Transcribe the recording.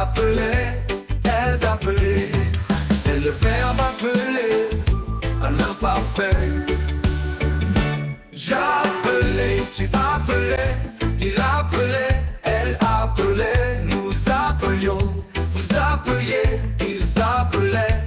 appelaient, elles appelaient. C'est le verbe appeler, un verbe parfait. J'appelais, tu appelais, il appelait, elle appelait. Nous appelions, vous appeliez, ils appelaient.